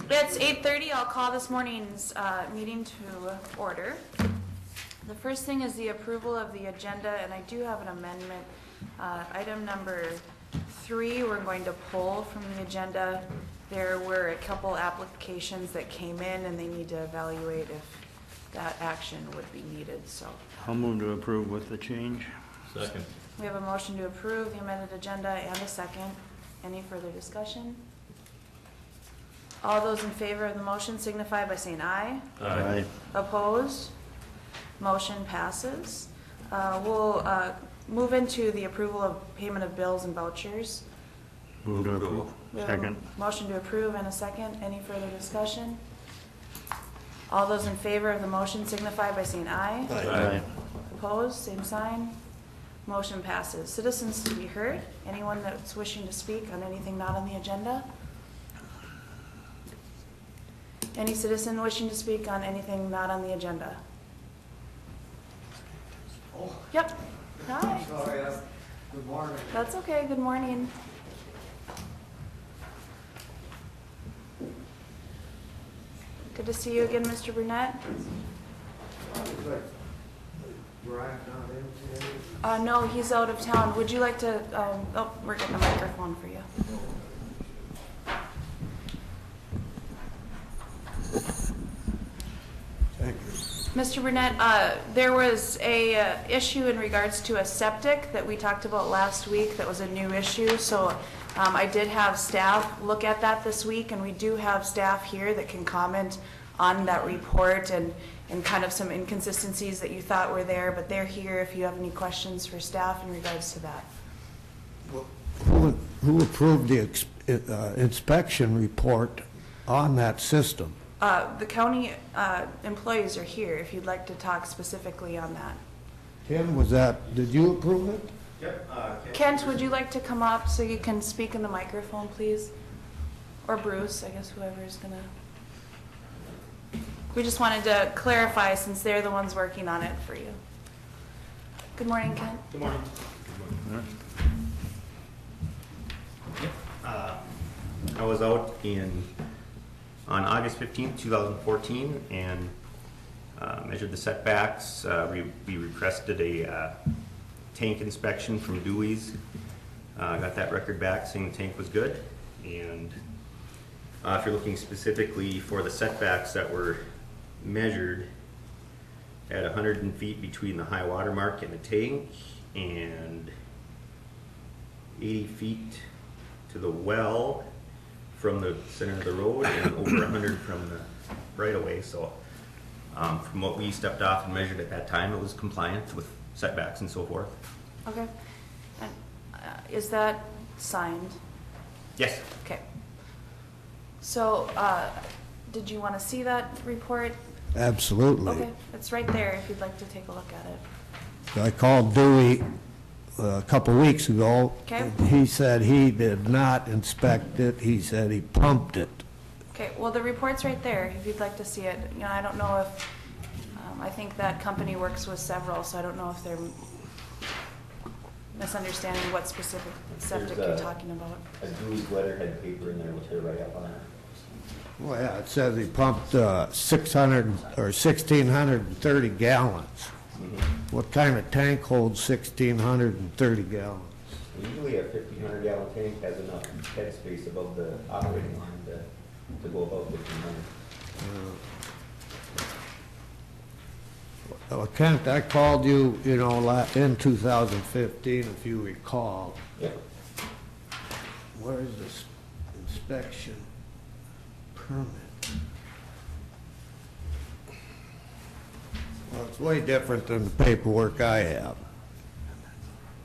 It's 8:30. I'll call this morning's meeting to order. The first thing is the approval of the agenda, and I do have an amendment. Item number 3, we're going to pull from the agenda. There were a couple applications that came in, and they need to evaluate if that action would be needed, so. I'll move to approve with the change. Second. We have a motion to approve the amended agenda and a second. Any further discussion? All those in favor of the motion signify by saying aye. Aye. Opposed? Motion passes. We'll move into the approval of payment of bills and vouchers. Move to approve. We have a Second. motion to approve and a second. Any further discussion? All those in favor of the motion signify by saying aye. Aye. Opposed? Same sign. Motion passes. Citizens to be heard. Anyone that's wishing to speak on anything not on the agenda? Any citizen wishing to speak on anything not on the agenda? Yep. Hi. Sorry, good morning. That's okay. Good morning. Good to see you again, Mr. Burnett. Brian not in today? No, he's out of town. Would you like to, oh, we're getting a microphone for you. Thank you. Mr. Burnett, there was a issue in regards to a septic that we talked about last week that was a new issue. So I did have staff look at that this week, and we do have staff here that can comment on that report and kind of some inconsistencies that you thought were there, but they're here if you have any questions for staff in regards to that. Who approved the inspection report on that system? The county employees are here if you'd like to talk specifically on that. Ken, did you approve it? Yep. Kent, would you like to come up so you can speak in the microphone, please? Or Bruce, I guess whoever's gonna. We just wanted to clarify since they're the ones working on it for you. Good morning, Kent. Good morning. Yep. I was out on August 15th, 2014, and measured the setbacks. We requested a tank inspection from Dewey's. Got that record back saying the tank was good. And if you're looking specifically for the setbacks that were measured at 100 feet between the high water mark and the tank, and 80 feet to the well from the center of the road, and over 100 from the right of way. So from what we stepped off and measured at that time, it was compliant with setbacks and so forth. Okay. And is that signed? Yes. Okay. So did you want to see that report? Absolutely. Okay, it's right there if you'd like to take a look at it. I called Dewey a couple weeks ago. Okay. He said he did not inspect it. He said he pumped it. Okay, well, the report's right there if you'd like to see it. You know, I don't know if, I think that company works with several, so I don't know if they're misunderstanding what specific septic you're talking about. A Dewey's letterhead paper in there with her write-up on it. Well, yeah, it says he pumped 600 or 1,630 gallons. What kind of tank holds 1,630 gallons? Usually a 1,500 gallon tank has enough head space above the operating line to go above 1,500. Well, Kent, I called you, in 2015, if you recall. Yep. Where's this inspection permit? Well, it's way different than the paperwork I have.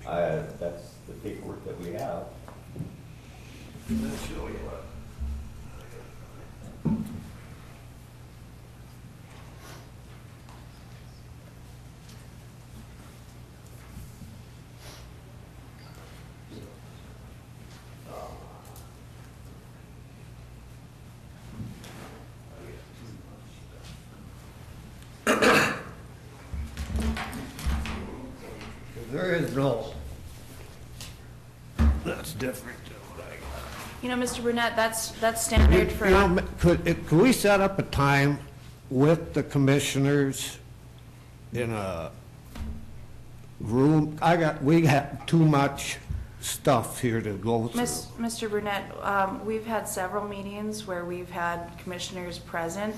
That's the paperwork that we have. I'll show you. There is no, that's different than what I got. You know, Mr. Burnett, that's standard for. You know, could we set up a time with the commissioners in a room? We have too much stuff here to go through. Mr. Burnett, we've had several meetings where we've had commissioners present.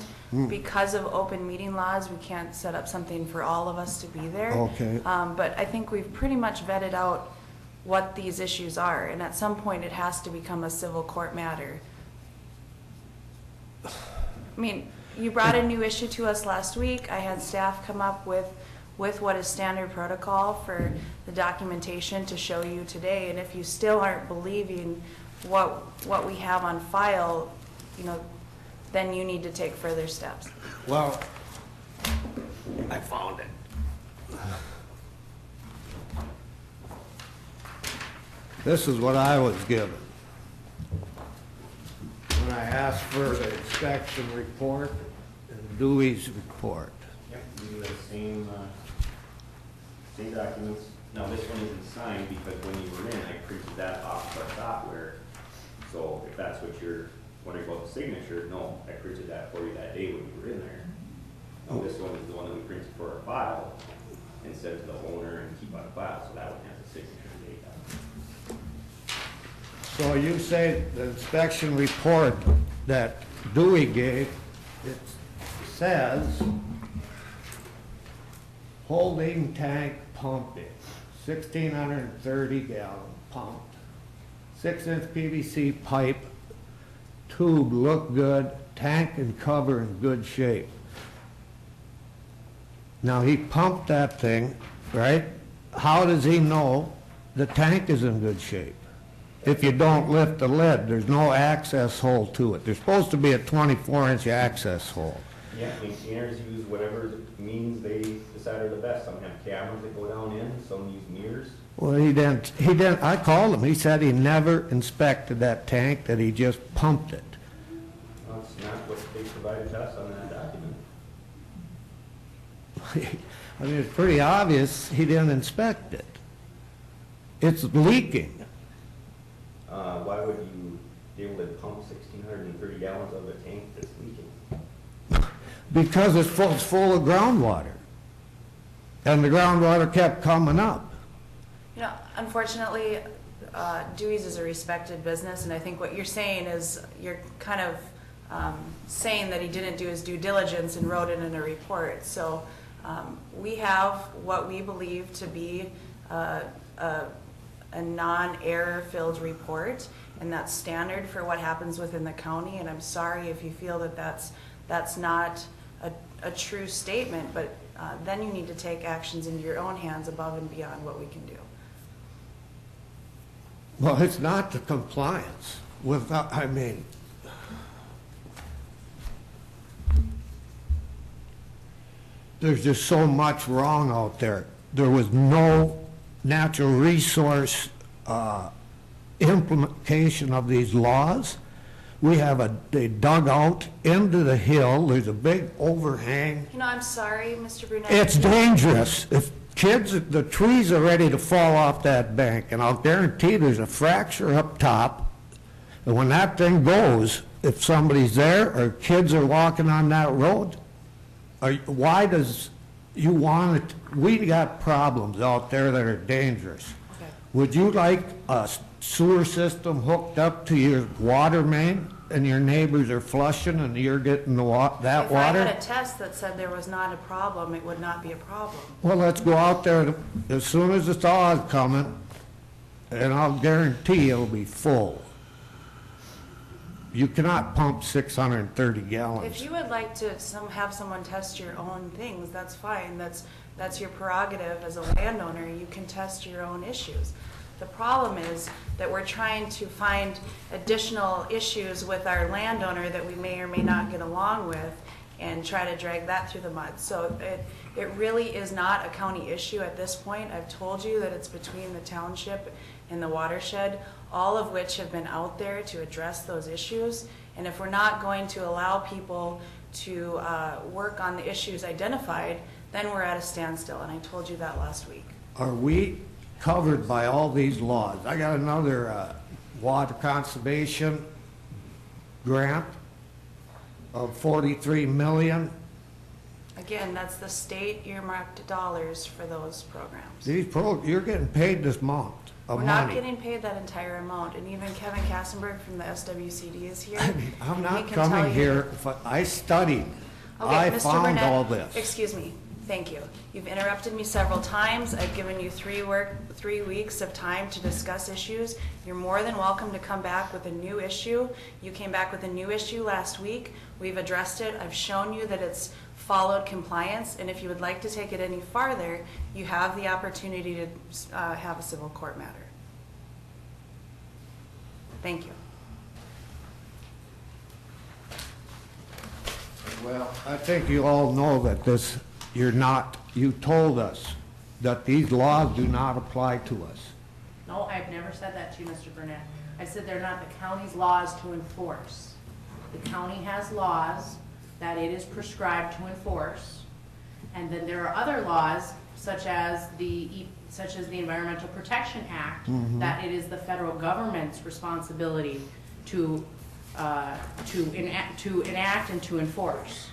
Because of open meeting laws, we can't set up something for all of us to be there. Okay. But I think we've pretty much vetted out what these issues are, and at some point, it has to become a civil court matter. I mean, you brought a new issue to us last week. I had staff come up with what is standard protocol for the documentation to show you today, and if you still aren't believing what we have on file, you know, then you need to take further steps. Well, I found it. This is what I was given when I asked for the inspection report and Dewey's report. Yep, you do the same documents. Now, this one isn't signed because when you were in, I printed that off our software. So if that's what you're wondering about the signature, no, I printed that for you that day when you were in there. Now, this one is the one that we printed for our file and sent to the owner and keep on file, so that one has a signature date on it. So you say the inspection report that Dewey gave, it says holding tank pumping, 1,630 gallon pumped, 6-inch PVC pipe, tube look good, tank and cover in good shape. Now, he pumped that thing, right? How does he know the tank is in good shape? If you don't lift the lid, there's no access hole to it. There's supposed to be a 24-inch access hole. Yeah, maintainers use whatever means they decide are the best. Some have cameras that go down in, some use mirrors. Well, he didn't, I called him, he said he never inspected that tank, that he just pumped it. That's not what they provided to us on that document. I mean, it's pretty obvious he didn't inspect it. It's leaking. Why would you be able to pump 1,630 gallons of a tank that's leaking? Because it's full of groundwater. And the groundwater kept coming up. You know, unfortunately, Dewey's is a respected business, and I think what you're saying is you're kind of saying that he didn't do his due diligence and wrote it in a report. So we have what we believe to be a non-error filled report, and that's standard for what happens within the county, and I'm sorry if you feel that that's not a true statement, but then you need to take actions into your own hands above and beyond what we can do. Well, it's not the compliance without, I mean, there's just so much wrong out there. There was no natural resource implementation of these laws. We have they dug out into the hill. There's a big overhang. You know, I'm sorry, Mr. Brunette. It's dangerous. If kids, the trees are ready to fall off that bank, and I'll guarantee there's a fracture up top. And when that thing goes, if somebody's there or kids are walking on that road, why does you want it? We got problems out there that are dangerous. Okay. Would you like a sewer system hooked up to your water main and your neighbors are flushing and you're getting that water? If I had a test that said there was not a problem, it would not be a problem. Well, let's go out there as soon as the thaw is coming, and I'll guarantee it'll be full. You cannot pump 630 gallons. If you would like to have someone test your own things, that's fine. That's your prerogative as a landowner. You can test your own issues. The problem is that we're trying to find additional issues with our landowner that we may or may not get along with and try to drag that through the mud. So it really is not a county issue at this point. I've told you that it's between the township and the watershed, all of which have been out there to address those issues. And if we're not going to allow people to work on the issues identified, then we're at a standstill, and I told you that last week. Are we covered by all these laws? I got another water conservation grant of 43 million. Again, that's the state earmarked dollars for those programs. You're getting paid this month of We're not money. getting paid that entire amount, and even Kevin Kassenberg from the SWCD is here. I'm He not can tell coming you- here, I studied. Okay, I Mr. found Burnett, all this. Excuse me, thank you. You've interrupted me several times. I've given you 3 weeks of time to discuss issues. You're more than welcome to come back with a new issue. You came back with a new issue last week. We've addressed it. I've shown you that it's followed compliance, and if you would like to take it any farther, you have the opportunity to have a civil court matter. Thank you. Well, I think you all know that this, you told us that these laws do not apply to us. No, I've never said that to you, Mr. Burnett. I said they're not the county's laws to enforce. The county has laws that it is prescribed to enforce, and then there are other laws, such as the Environmental Protection Act, that it is the federal government's responsibility to enact and to enforce.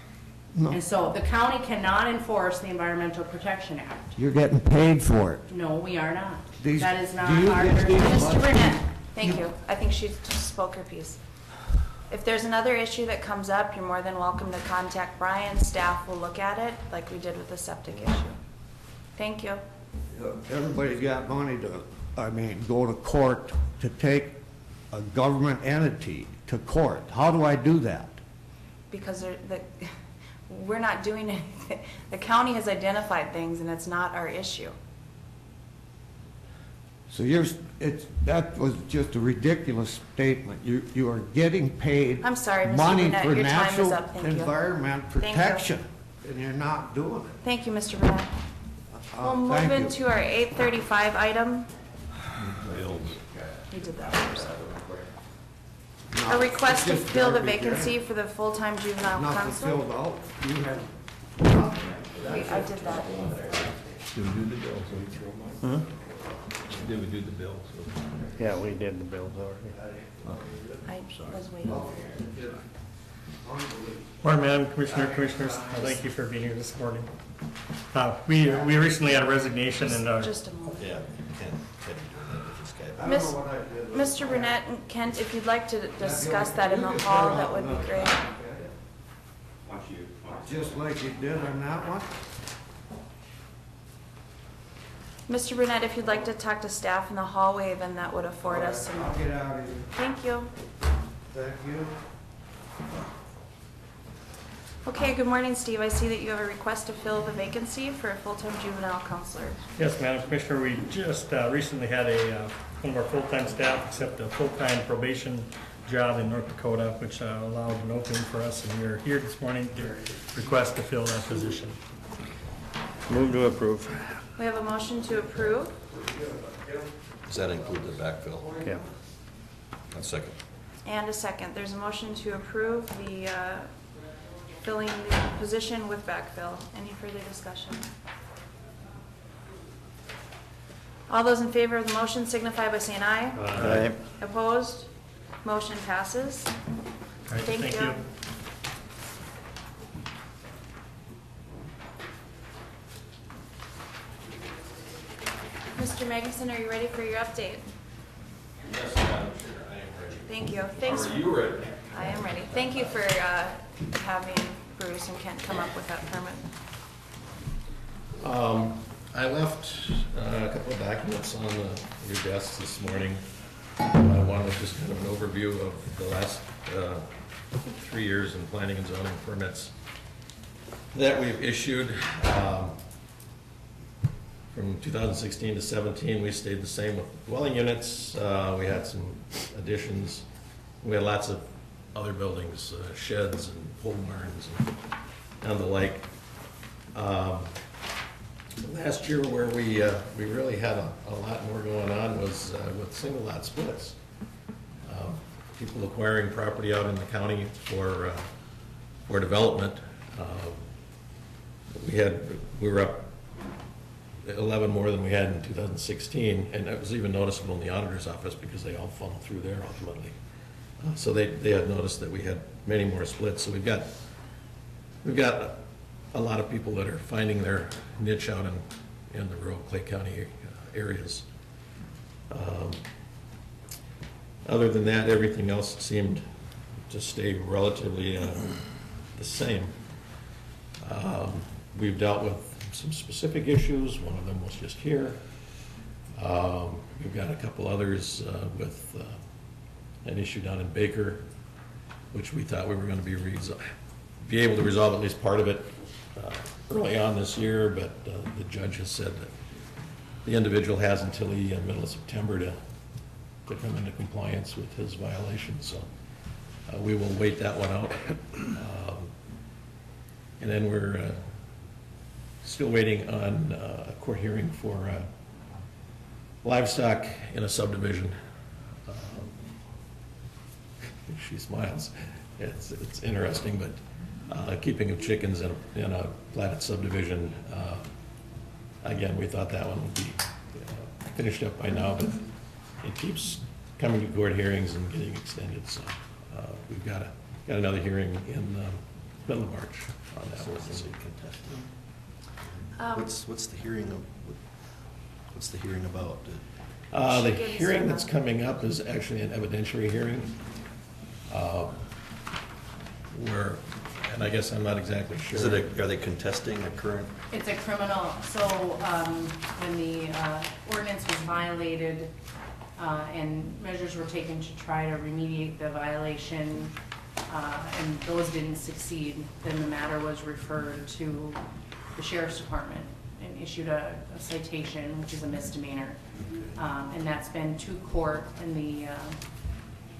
No. And so the county cannot enforce the Environmental Protection Act. You're getting paid for it. No, we are not. These- That is not do you our. get these- Mr. Burnett, thank you. I think she just spoke her piece. If there's another issue that comes up, you're more than welcome to contact Brian. Staff will look at it like we did with the septic issue. Thank you. Everybody's got money go to court to take a government entity to court. How do I do that? Because we're not doing anything. The county has identified things and it's not our issue. So that was just a ridiculous statement. You are getting paid I'm sorry, Mr. money Burnett, for your time is natural up. Thank you. environment Thank you. protection, and you're not doing it. Thank you, Mr. Burnett. We'll move Thank you. into our 8:35 item. We did that first. A request to It's just fill the garbage, vacancy for the full-time juvenile Nothing counsel. filled out. You had, I did that. Did we do the bills? Huh? Did we do the bills? Yeah, we did the bills already. I was waiting. Morning, Madam Commissioner, Commissioners. Thank you for being here this morning. We recently had a resignation and Just a moment. Yeah, can't be doing that with this guy. I don't Miss- know what I did. Mr. Burnett and Kent, if you'd like to discuss that in the hall, that would be great. Just like you did on that one? Mr. Burnett, if you'd like to talk to staff in the hallway, then that would afford us some. I'll get out of here. Thank you. Thank you. Okay, good morning, Steve. I see that you have a request to fill the vacancy for a full-time juvenile counselor. yes, Madam Commissioner, we just recently had one of our full-time staff accept a full-time probation job in North Dakota, which allowed an opening for us, and we're here this morning to request to fill that position. Move to approve. We have a motion to approve. Does that include the backfill? Yeah. One second. And a second. There's a motion to approve the filling the position with backfill. Any further discussion? All those in favor of the motion signify by saying aye. Aye. Opposed? Motion passes. All right, Thank you. Mr. Magnuson, are you ready for your update? Yes, Madam Chair, I am ready. Thank you. Thanks. Are you ready? I am ready. Thank you for having Bruce and Kent come up with that permit. I left a couple of documents on your desks this morning. I wanted just kind of an overview of the last 3 years in planning and zoning permits that we've issued. From 2016 to 17, we stayed the same with dwelling units. We had some additions. We had lots of other buildings, sheds and pole barns and the like. Last year, where we really had a lot more going on was with single lot splits. People acquiring property out in the county for development. We were up 11 more than we had in 2016, and it was even noticeable in the auditor's office because they all funneled through there ultimately. So they had noticed that we had many more splits, so we've got a lot of people that are finding their niche out in the rural Clay County areas. Other than that, everything else seemed to stay relatively the same. We've dealt with some specific issues. One of them was just here. We've got a couple others with an issue down in Baker, which we thought we were going to be able to resolve at least part of it early on this year, but the judge has said that the individual has until the middle of September to come into compliance with his violation, so we will wait that one out. And then we're still waiting on a court hearing for livestock in a subdivision. She smiles. It's interesting, but keeping of chickens in a platted subdivision, again, we thought that one would be finished up by now, but it keeps coming to court hearings and getting extended, so we've got another hearing in the middle of March on that one. What's the hearing about? The hearing that's coming up is actually an evidentiary hearing, where, and I guess I'm not exactly sure. Are they contesting a current? It's a criminal, so when the ordinance was violated and measures were taken to try to remediate the violation, and those didn't succeed, then the matter was referred to the sheriff's department and issued a citation, which is a misdemeanor. And that's been to court, and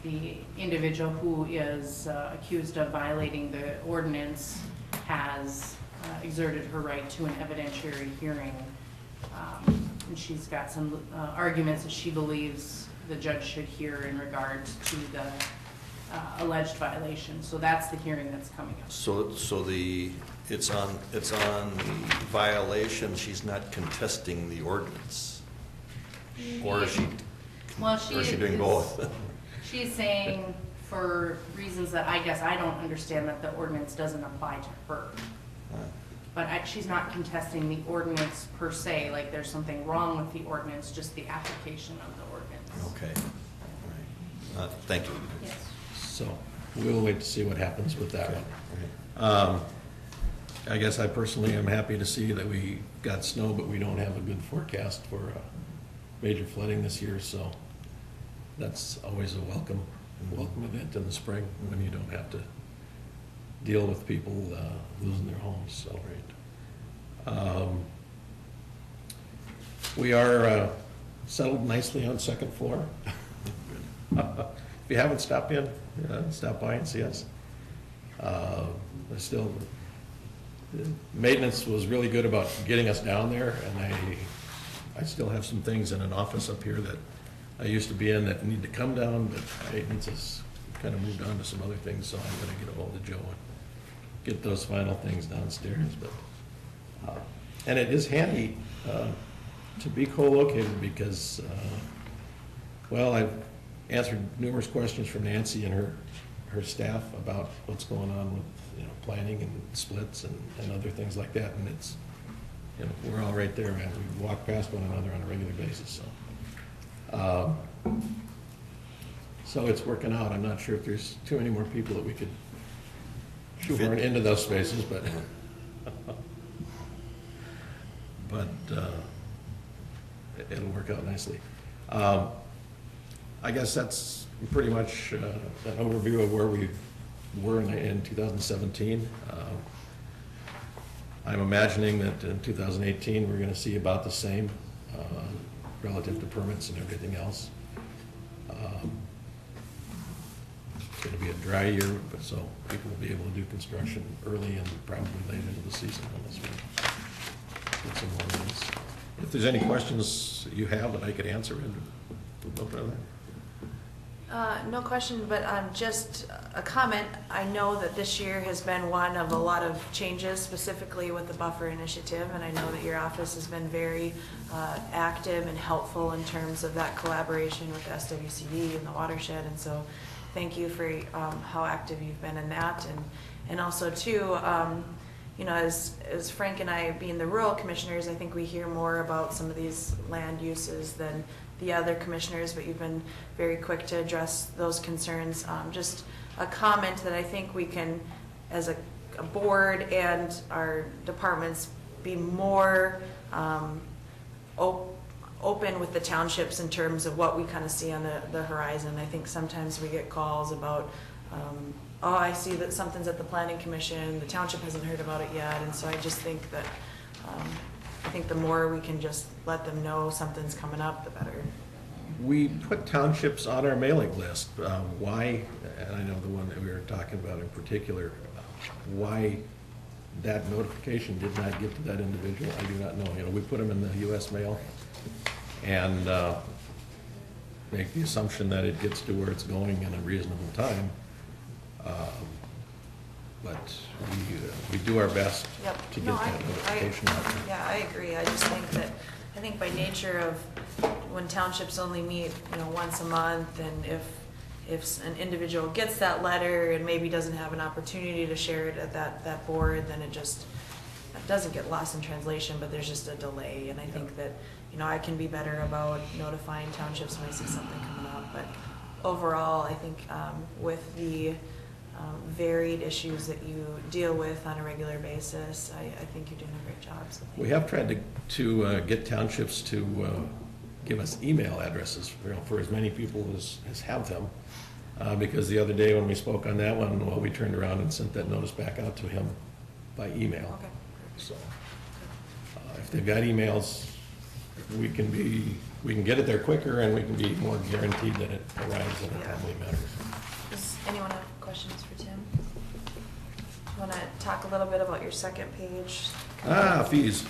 the individual who is accused of violating the ordinance has exerted her right to an evidentiary hearing. And she's got some arguments that she believes the judge should hear in regards to the alleged violation. So that's the hearing that's coming up. So it's on the violation, she's not contesting the ordinance? Or is she, Well, or is she doing both? She's saying, for reasons that I guess I don't understand, that the ordinance doesn't apply to her. But she's not contesting the ordinance per se, like there's something wrong with the ordinance, just the application of the ordinance. Okay, all right. Thank you. Yes. So we'll wait to see what happens with that Okay, one. all right. I guess I personally am happy to see that we got snow, but we don't have a good forecast for major flooding this year, so that's always a welcome event in the spring when you don't have to deal with people losing their homes, so. We are settled nicely on second floor. If you haven't stopped in, stop by and see us. Still, maintenance was really good about getting us down there, and I still have some things in an office up here that I used to be in that need to come down, but maintenance has kind of moved on to some other things, so I'm gonna get a hold of Joe and get those final things downstairs, but, and it is handy to be co-located because, well, I've answered numerous questions from Nancy and her staff about what's going on with, planning and splits and other things like that, and it's, we're all right there, man. We walk past one another on a regular basis, so. So it's working out. I'm not sure if there's too many more people that we could shoehorn into those spaces, but it'll work out nicely. I guess that's pretty much an overview of where we were in 2017. I'm imagining that in 2018, we're gonna see about the same relative to permits and everything else. It's gonna be a dry year, but so people will be able to do construction early and probably late into the season unless we get some more rains. If there's any questions you have that I could answer, we'll go further. No question, but just a comment. I know that this year has been one of a lot of changes, specifically with the buffer initiative, and I know that your office has been very active and helpful in terms of that collaboration with the SWCD and the watershed, and so thank you for how active you've been in that, and also too, you know, as Frank and I being the rural commissioners, I think we hear more about some of these land uses than the other commissioners, but you've been very quick to address those concerns. Just a comment that I think we can, as a board and our departments, be more open with the townships in terms of what we kind of see on the horizon. I think sometimes we get calls about, oh, I see that something's at the planning commission, the township hasn't heard about it yet, and so I just think that I think the more we can just let them know something's coming up, the better. We put townships on our mailing list. Why, and I know the one that we were talking about in particular, why that notification did not get to that individual, I do not know. You know, we put them in the US mail and make the assumption that it gets to where it's going in a reasonable time. But we do our best Yep. to get No, that notification out there. Yeah, I agree. I just think that, I think by nature of when townships only meet, you know, once a month, and if an individual gets that letter and maybe doesn't have an opportunity to share it at that board, then it doesn't get lost in translation, but there's just a delay. And I think that, you know, I can be better about notifying townships when I see something coming up. But overall, I think with the varied issues that you deal with on a regular basis, I think you're doing a great job. So thank We you. have tried to get townships to give us email addresses, you know, for as many people as have them. Because the other day when we spoke on that one, well, we turned around and sent that notice back out to him by email. Okay. So if they've got emails, we can get it there quicker, and we can be more guaranteed that it arrives in a Yeah. timely manner. Does anyone have questions for Tim? Want to talk a little bit about your second page? Fees.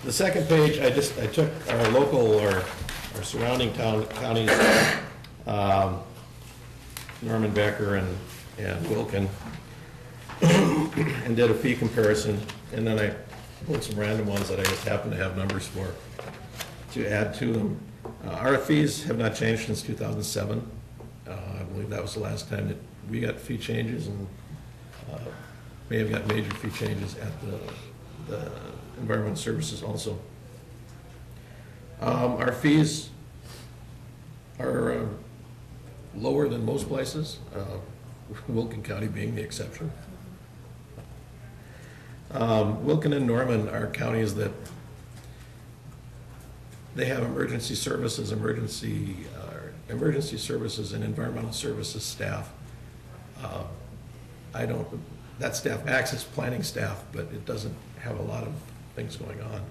The second page, I took our local or our surrounding counties, Norman, Becker, and Wilkin, and did a fee comparison, and then I pulled some random ones that I just happen to have numbers for to add to them. Our fees have not changed since 2007. I believe that was the last time that we got fee changes, and may have got major fee changes at the Environmental Services also. Our fees are lower than most places, Wilkin County being the exception. Wilkin and Norman are counties that they have emergency services, emergency services and environmental services staff. That staff acts as planning staff, but it doesn't have a lot of things going on.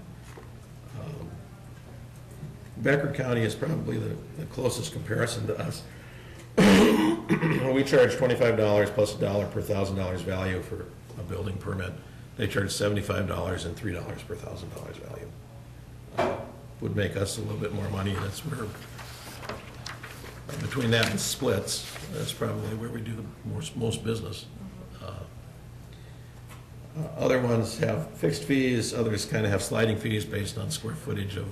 Becker County is probably the closest comparison to us. We charge $25 plus $1 per $1,000 value for a building permit. They charge $75 and $3 per $1,000 value. Would make us a little bit more money, and that's where, between that and splits, that's probably where we do the most business. Other ones have fixed fees, others kind of have sliding fees based on square footage of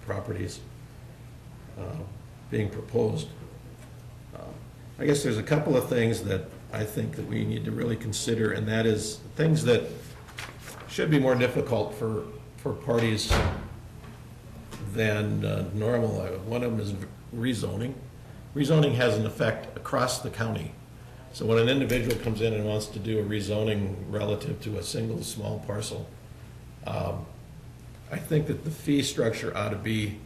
properties being proposed. I guess there's a couple of things that I think that we need to really consider, and that is things that should be more difficult for parties than normal. One of them is rezoning. Rezoning has an effect across the county. So when an individual comes in and wants to do a rezoning relative to a single small parcel, I think that the fee structure ought to be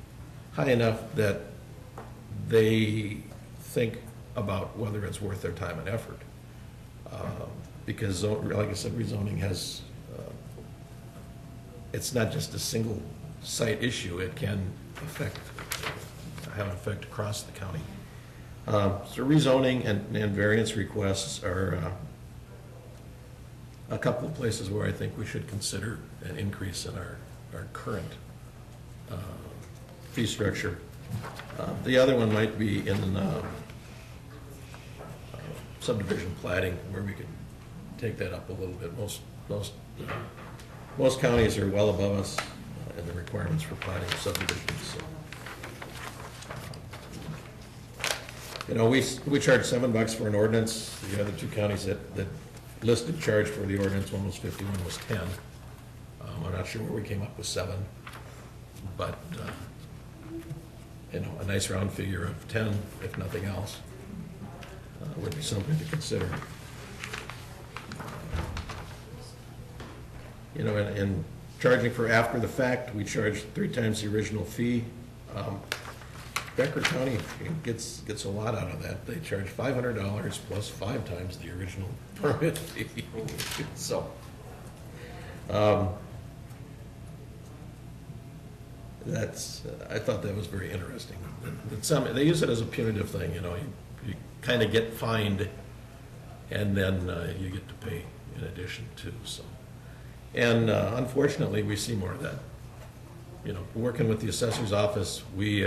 high enough that they think about whether it's worth their time and effort. Because, like I said, rezoning has, it's not just a single site issue, it can have an effect across the county. So rezoning and variance requests are a couple of places where I think we should consider an increase in our current fee structure. The other one might be in subdivision plating, where we could take that up a little bit. Most counties are well above us in the requirements for plating subdivisions, so. You know, we charge $7 for an ordinance. The other two counties that listed charge for the ordinance, one was 50, one was 10. I'm not sure where we came up with 7, but, you know, a nice round figure of 10, if nothing else, would be something to consider. You know, in charging for after the fact, we charge 3 times the original fee. Becker County gets a lot out of that. They charge $500 plus 5 times the original permit fee. So, I thought that was very interesting. They use it as a punitive thing, you know, you kind of get fined, and then you get to pay in addition too, so. And unfortunately, we see more of that. You know, working with the assessor's office, we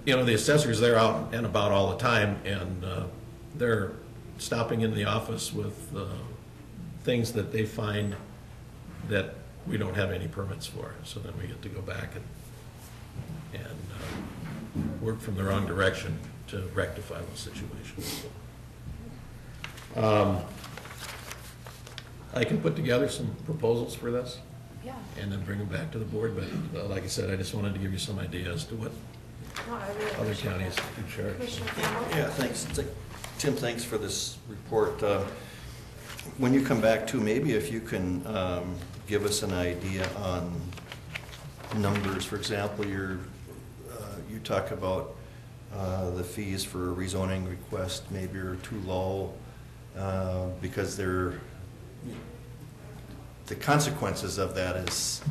you know, the assessors, they're out and about all the time, and they're stopping in the office with things that they find that we don't have any permits for. So then we get to go back and work from the wrong direction to rectify those situations. I can put together some proposals for this. Yeah. And then bring them back to the board, but like I said, I just wanted to give you some idea as to what No, I really other appreciate counties that. do charge. Commissioner Campbell? Yeah, thanks. Tim, thanks for this report. When you come back to, maybe if you can give us an idea on numbers. For example, you talk about the fees for a rezoning request maybe are too low because the consequences of that is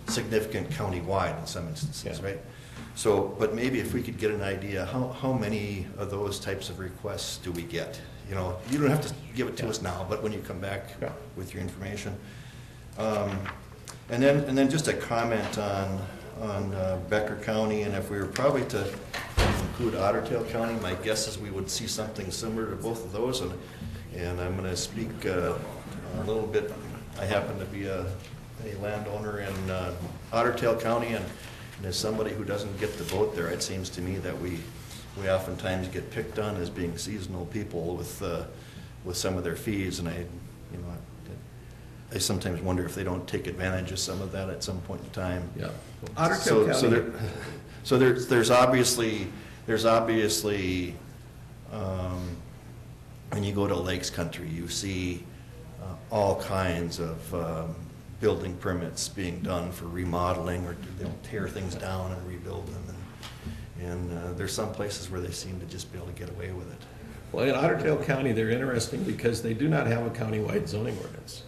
significant countywide in some instances, Yeah. right? So, but maybe if we could get an idea, how many of those types of requests do we get? You know, you don't have to give it to us now, but when you come back Yeah. with your information. And then just a comment on Becker County, and if we were probably to include Otter Tail County, my guess is we would see something similar to both of those, and I'm gonna speak a little bit. I happen to be a landowner in Otter Tail County, and as somebody who doesn't get to vote there, it seems to me that we oftentimes get picked on as being seasonal people with some of their fees, and I sometimes wonder if they don't take advantage of some of that at some point in time. Yeah. Otter Tail County. So there's obviously when you go to Lakes Country, you see all kinds of building permits being done for remodeling, or they'll tear things down and rebuild them. And there's some places where they seem to just be able to get away with it. Well, in Otter Tail County, they're interesting because they do not have a countywide zoning ordinance.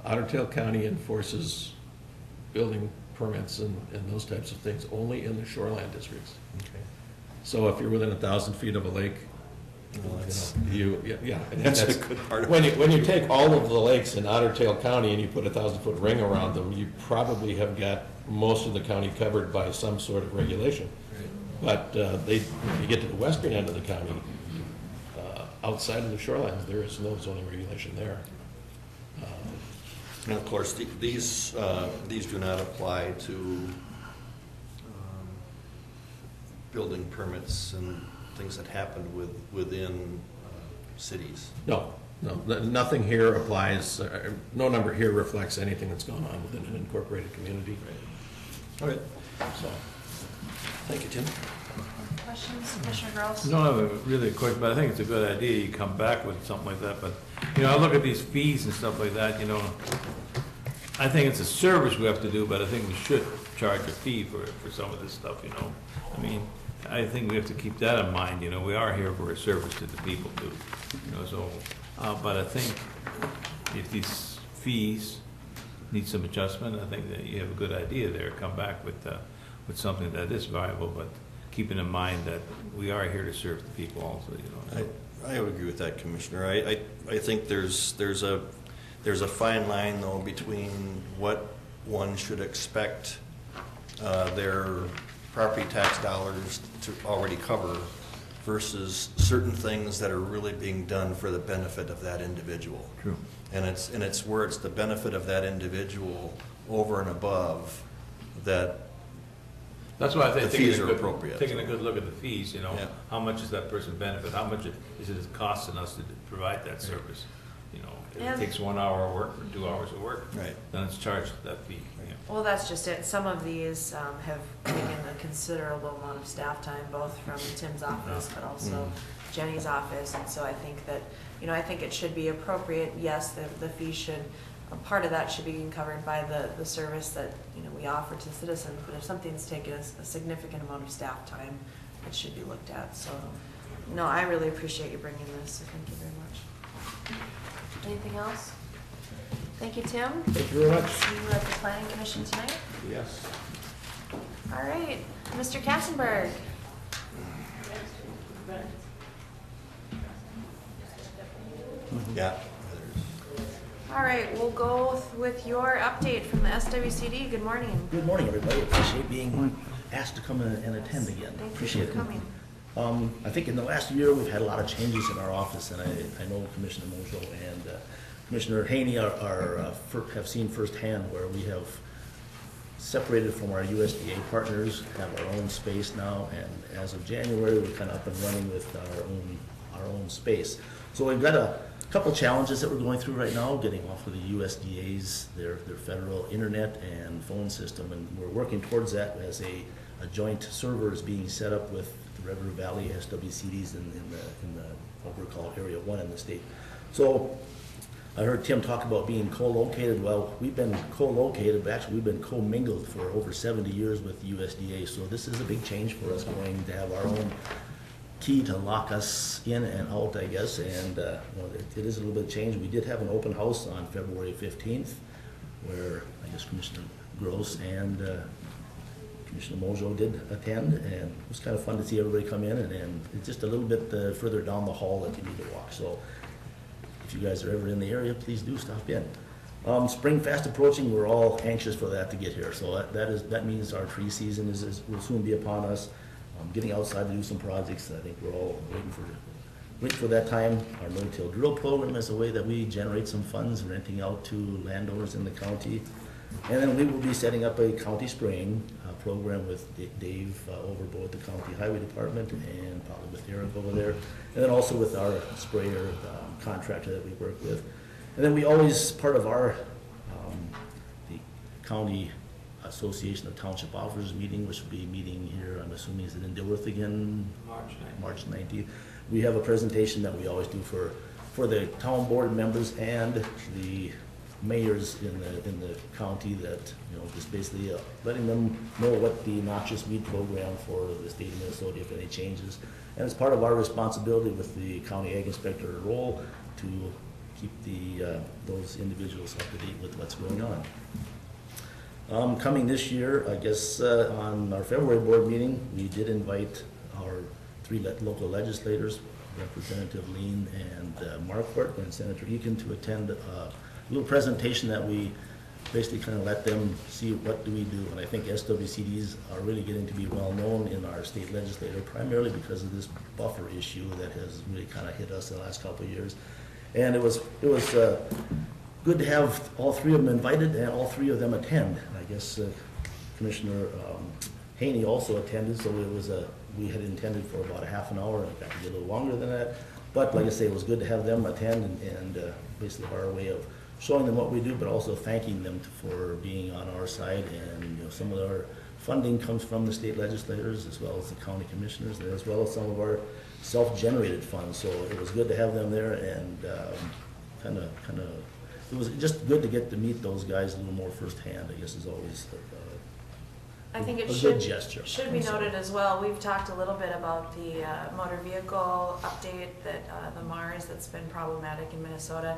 Otter Tail County enforces building permits and those types of things only in the shoreline districts. Okay. So if you're within 1,000 feet of a lake, Well, that's- yeah. And That's a good part of when it. you take all of the lakes in Otter Tail County and you put a 1,000-foot ring around them, you probably have got most of the county covered by some sort of regulation. But when you get to the western end of the county, outside of the shorelines, there is no zoning regulation there. And of course, these do not apply to building permits and things that happen within cities. No, nothing here applies, no number here reflects anything that's going on within an incorporated community. Okay. So, Thank you, Tim. Questions, Commissioner Gross? I don't have a really quick, but I think it's a good idea, you come back with something like that, but, I look at these fees and stuff like that, I think it's a service we have to do, but I think we should charge a fee for some of this stuff, I mean, I think we have to keep that in mind, we are here for a service to the people too, so, but I think if these fees need some adjustment, I think that you have a good idea there, come back with something that is viable, but keeping in mind that we are here to serve the people also, I would agree with that, Commissioner. I think there's a fine line, though, between what one should expect their property tax dollars to already cover versus certain things that are really being done for the benefit of that individual. True. And it's where it's the benefit of that individual over and above that. That's why I think The fees are appropriate. taking a good look at the fees, you know, Yeah. how much does that person benefit, how much is it costing us to provide that service? You know, if Yeah. it takes 1 hour of work or 2 hours of work, Right. then it's charged that fee. Yeah. Well, that's just it. Some of these have taken a considerable amount of staff time, both from Tim's office, but also Jenny's office. And so I think that, I think it should be appropriate. Yes, the fee should, a part of that should be covered by the service that, we offer to citizens. But if something's taken a significant amount of staff time, it should be looked at. So, no, I really appreciate you bringing this. So thank you very much. Anything else? Thank you, Tim. Thank you very much. See you at the Planning Commission tonight. Yes. All right, Mr. Katzenberg. Yeah. All right, we'll go with your update from the SWCD. Good morning. Good morning, everybody. Appreciate being asked to come and attend again. Thank you Appreciate for it. coming. I think in the last year, we've had a lot of changes in our office, and I know Commissioner Mojo and Commissioner Haney have seen firsthand where we have separated from our USDA partners, have our own space now, and as of January, we're kind of up and running with our own space. So we've got a couple challenges that we're going through right now, getting off of the USDA's, their federal internet and phone system, and we're working towards that as a joint server is being set up with the River Valley SWCDs in the what we're called Area 1 in the state. So I heard Tim talk about being co-located. Well, we've been co-located, but actually we've been co-mingled for over 70 years with USDA. So this is a big change for us, going to have our own key to lock us in and out, I guess. And it is a little bit of change. We did have an open house on February 15th, where I guess Commissioner Gross and Commissioner Mojo did attend, and it was kind of fun to see everybody come in, and it's just a little bit further down the hall that you need to walk. So if you guys are ever in the area, please do stop in. Spring fast approaching, we're all anxious for that to get here. So that means our tree season will soon be upon us. Getting outside to do some projects, I think we're all waiting for that time. Our no-till drill program is a way that we generate some funds, renting out to landowners in the county. And then we will be setting up a county spraying program with Dave over at the county highway department, and probably with Eric over there. And then also with our sprayer contractor that we work with. And then we always, part of our, the county Association of Township Officers meeting, which will be meeting here, I'm assuming, is it in Dilworth again? March 19th. We have a presentation that we always do for the town board members and the mayors in the county, that, just basically letting them know what the noxious weed program for the state of Minnesota, if any changes. And it's part of our responsibility with the county ag inspector role to keep those individuals up to date with what's going on. Coming this year, I guess, on our February board meeting, we did invite our 3 local legislators, Representative Lean and Marquardt and Senator Eakin, to attend a little presentation that we basically kind of let them see what do we do. And I think SWCDs are really getting to be well known in our state legislature, primarily because of this buffer issue that has really kind of hit us in the last couple of years. And it was good to have all 3 of them invited and all 3 of them attend. And I guess Commissioner Haney also attended, so it was we had intended for about a half an hour, and it got to be a little longer than that. But like I say, it was good to have them attend, and basically our way of showing them what we do, but also thanking them for being on our side. And some of our funding comes from the state legislators, as well as the county commissioners, and as well as some of our self-generated funds. So it was good to have them there, and kind of. It was just good to get to meet those guys a little more firsthand, I guess, is always I think it a good gesture. should be noted as well. We've talked a little bit about the motor vehicle update, that the MARS that's been problematic in Minnesota.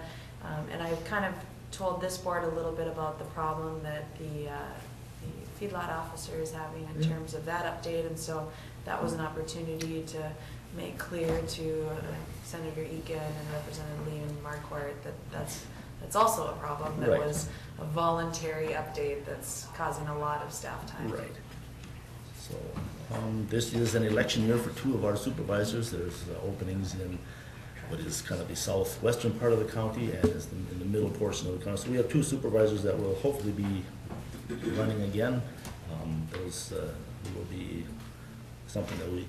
And I've kind of told this board a little bit about the problem that the feedlot officer is having in terms of that update. And so that was an opportunity to make clear to Senator Egan and Representative Lee and Marquardt that that's also a problem. That Right. was a voluntary update that's causing a lot of staff time. Right. So, this is an election year for 2 of our supervisors. There's openings in what is kind of the southwestern part of the county and is in the middle portion of the county. So we have 2 supervisors that will hopefully be running again. Those will be something that we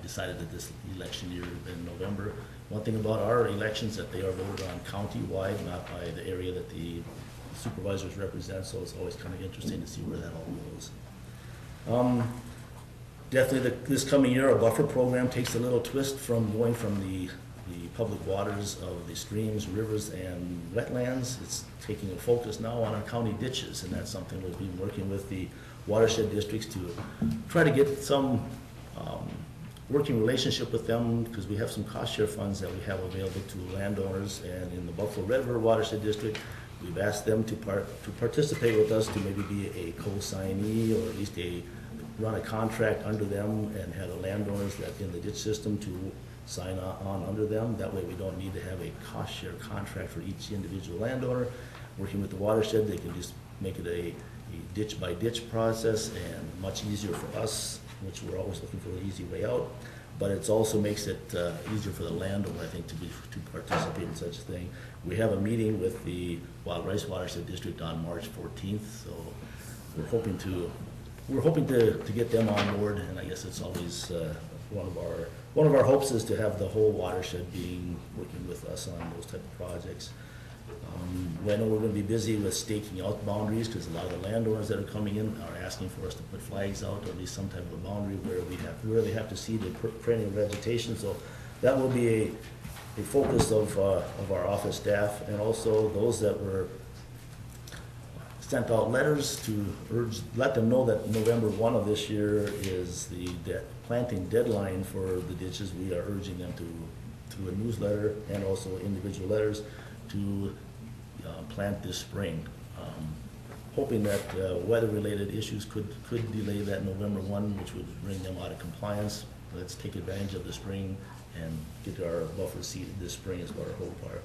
decided that this election year in November. One thing about our elections that they are voted on county-wide, not by the area that the supervisors represent, so it's always kind of interesting to see where that all goes. Definitely this coming year, our buffer program takes a little twist from going from the public waters of the streams, rivers, and wetlands. It's taking a focus now on our county ditches, and that's something we've been working with the watershed districts to try to get some working relationship with them, because we have some cost share funds that we have available to landowners, and in the Buffalo River Watershed District, we've asked them to participate with us to maybe be a co-signee, or at least run a contract under them and have the landowners that in the ditch system to sign on under them. That way we don't need to have a cost share contract for each individual landowner. Working with the watershed, they can just make it a ditch by ditch process and much easier for us, which we're always looking for an easy way out. But it also makes it easier for the landowner, I think, to participate in such a thing. We have a meeting with the Wild Rice Watershed District on March 14th, so we're hoping to get them on board, and I guess it's always one of our hopes is to have the whole watershed working with us on those type of projects. I know we're going to be busy with staking out boundaries, because a lot of the landowners that are coming in are asking for us to put flags out, or at least some type of a boundary where they have to see the perennial vegetation. So that will be a focus of our office staff, and also those that were sent out letters to let them know that November 1 of this year is the planting deadline for the ditches. We are urging them to, through a newsletter and also individual letters, to plant this spring. Hoping that weather-related issues could delay that November 1, which would bring them out of compliance. Let's take advantage of the spring and get our buffer seeded this spring is what our hope are.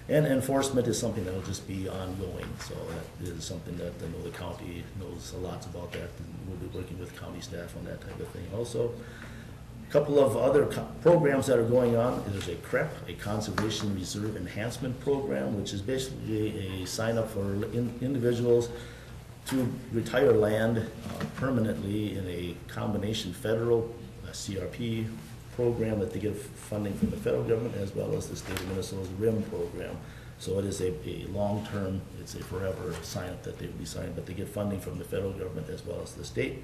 And enforcement is something that will just be ongoing, so that is something that I know the county knows a lot about that, and we'll be working with county staff on that type of thing also. A couple of other programs that are going on. There's a CREP, a Conservation Reserve Enhancement Program, which is basically a sign-up for individuals to retire land permanently in a combination federal CRP program that they get funding from the federal government, as well as the state of Minnesota's RIM program. So it is a long-term, it's a forever sign-up that they will be signing, but they get funding from the federal government as well as the state.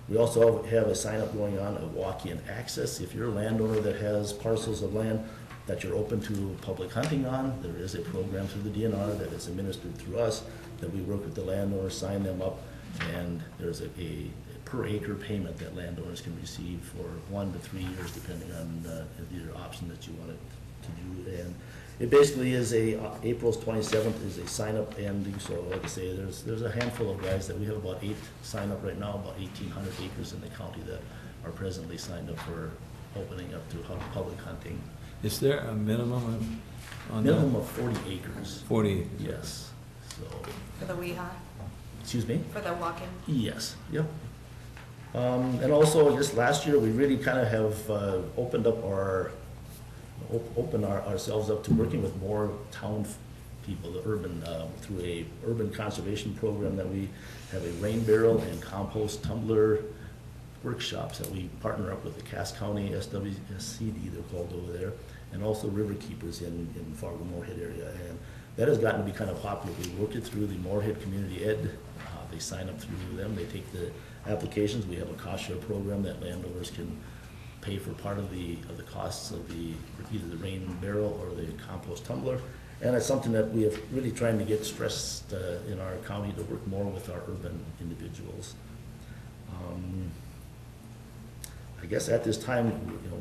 We also have a sign-up going on of walk-in access. If you're a landowner that has parcels of land that you're open to public hunting on, there is a program through the DNR that is administered through us, that we work with the landowners, sign them up, and there's a per acre payment that landowners can receive for 1 to 3 years, depending on your option that you want to do. And it basically is April 27th is a sign-up ending. So like I say, there's a handful of guys that we have about 8 sign up right now, about 1,800 acres in the county that are presently signed up for opening up to public hunting. Is there a minimum on that? Minimum of 40 acres. 40? Yes. So, For the WEHA, excuse me? for the walk-in? Yes, yep. And also, just last year, we really kind of have opened ourselves up to working with more town people, the urban, through a urban conservation program that we have a rain barrel and compost tumbler workshops that we partner up with the Cass County SWSCD, they're called over there, and also River Keepers in Fargo-Moorhead area. And that has gotten to be kind of popular. We work it through the Moorhead Community Ed. They sign up through them. They take the applications. We have a cost share program that landowners can pay for part of the costs of either the rain barrel or the compost tumbler. And it's something that we have really trying to get stressed in our county to work more with our urban individuals. I guess at this time,